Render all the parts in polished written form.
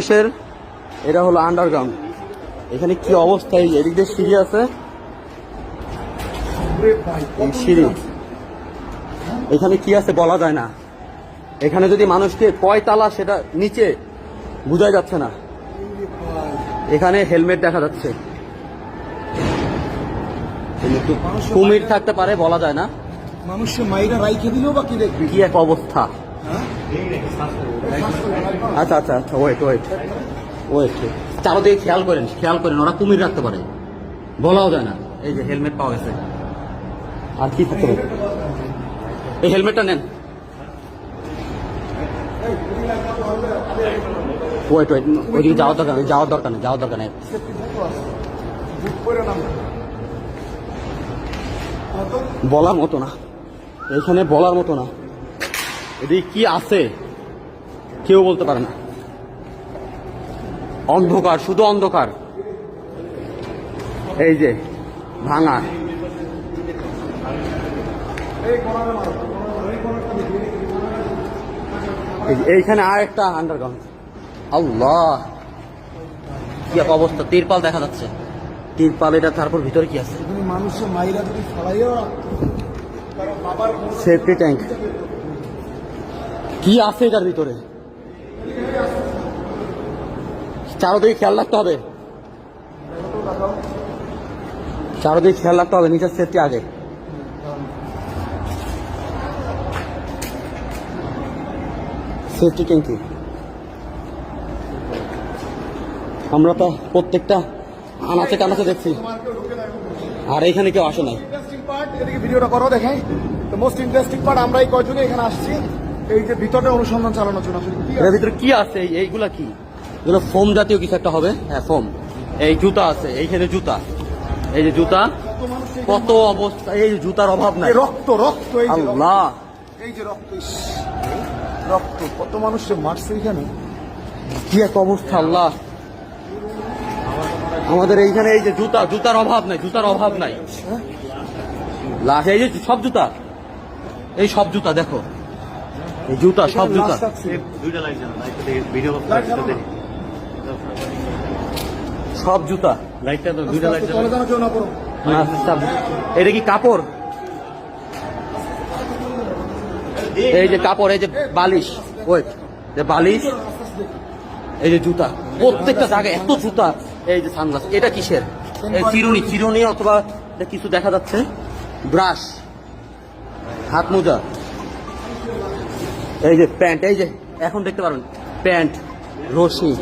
বাংলাদেশের এটা হলো আন্ডারগ্রাউন্ড। এখানে কি অবস্থা, এই এদিক দিয়ে সিঁড়ি আছে, এই সিঁড়ি, এখানে কি আছে বলা যায় না। এখানে যদি মানুষকে কয় তালা সেটা নিচে বোঝা যাচ্ছে না। এখানে হেলমেট দেখা যাচ্ছে, কুমির থাকতে পারে বলা যায় না। মানুষের মাইরা রাইখে দিলেও বা কি দেখবি, কি এক অবস্থা। আচ্ছা আচ্ছা আচ্ছা, ওয়েট ওয়েট ওয়েট, চারদিকে খেয়াল করেন, ওরা কুমির রাখতে পারে, বলাও যায় না। এই যে হেলমেট পাওয়া গেছে, আর কি থাকতে পারে। এই হেলমেটটা নেন। ওয়েট ওয়েট, ওইদিকে যাওয়ার দরকার নেই। বলার মতো না, এখানে বলার মতো না। এদিকে কি আছে কেউ বলতে পারে না। অন্ধকার, শুধু অন্ধকার। এই যে ভাঙা, এইখানে আর একটা আন্ডারগ্রাউন্ড। আল্লাহ, কি এক অবস্থা। তিরপাল দেখা যাচ্ছে, তিরপাল এটা। তারপর ভিতরে কি আছে, মানুষের মাইরা যদি ফলাইও সেফটি ট্যাঙ্ক। কি আছে এটার ভিতরে, চারদিকে খেয়াল রাখতে হবে, নিচের সেফটি আগে। সেফটি ট্যাঙ্কি আমরা তো প্রত্যেকটা আনাচে কানাচে দেখছি, আর এখানে কেউ আসে নাই। ভিডিওটা করো দেখাই। তো মোস্ট ইন্টারেস্টিং পার্ট, আমরা এই কয়জনে এখানে আসছি এই যে ভিতরে অনুসন্ধান চালানোর জন্য। এর ভিতরে কি আছে, এইগুলা কি, এগুলো ফোম জাতীয় কিছু একটা হবে। হ্যাঁ ফোম। এই জুতা আছে, এইখানে জুতা, এই যে জুতা, কত অবস্থা। এই জুতার অভাব নাই। রক্ত রক্ত, আল্লাহ, এই যে রক্ত, রক্ত, কত মানুষের মারছে এখানে, কি এক অবস্থা। আল্লাহ, আমাদের এইখানে এই যে জুতার অভাব নাই। লাশ, এই যে সব জুতা, এই সব জুতা দেখো, এই জুতা, সব জুতা। সব জুতা, লাইটটা তো দুইটা লাইট। এটা কি কাপড়? এই যে কাপড়, এই যে বালিশ, ওয়েট, যে বালিশ, এই যে জুতা, প্রত্যেকটা জায়গায় এত জুতা। এই যে সানগ্লাস, এটা কিসের? এই চিরুনি অথবা কিছু দেখা যাচ্ছে। ব্রাশ, হাত মোজা, এই যে প্যান্ট, এই যে এখন দেখতে পারেন প্যান্ট, রশি।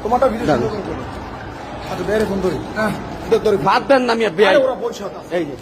তোমারটা ভিডিও বাদ দেন না, আমি এই যে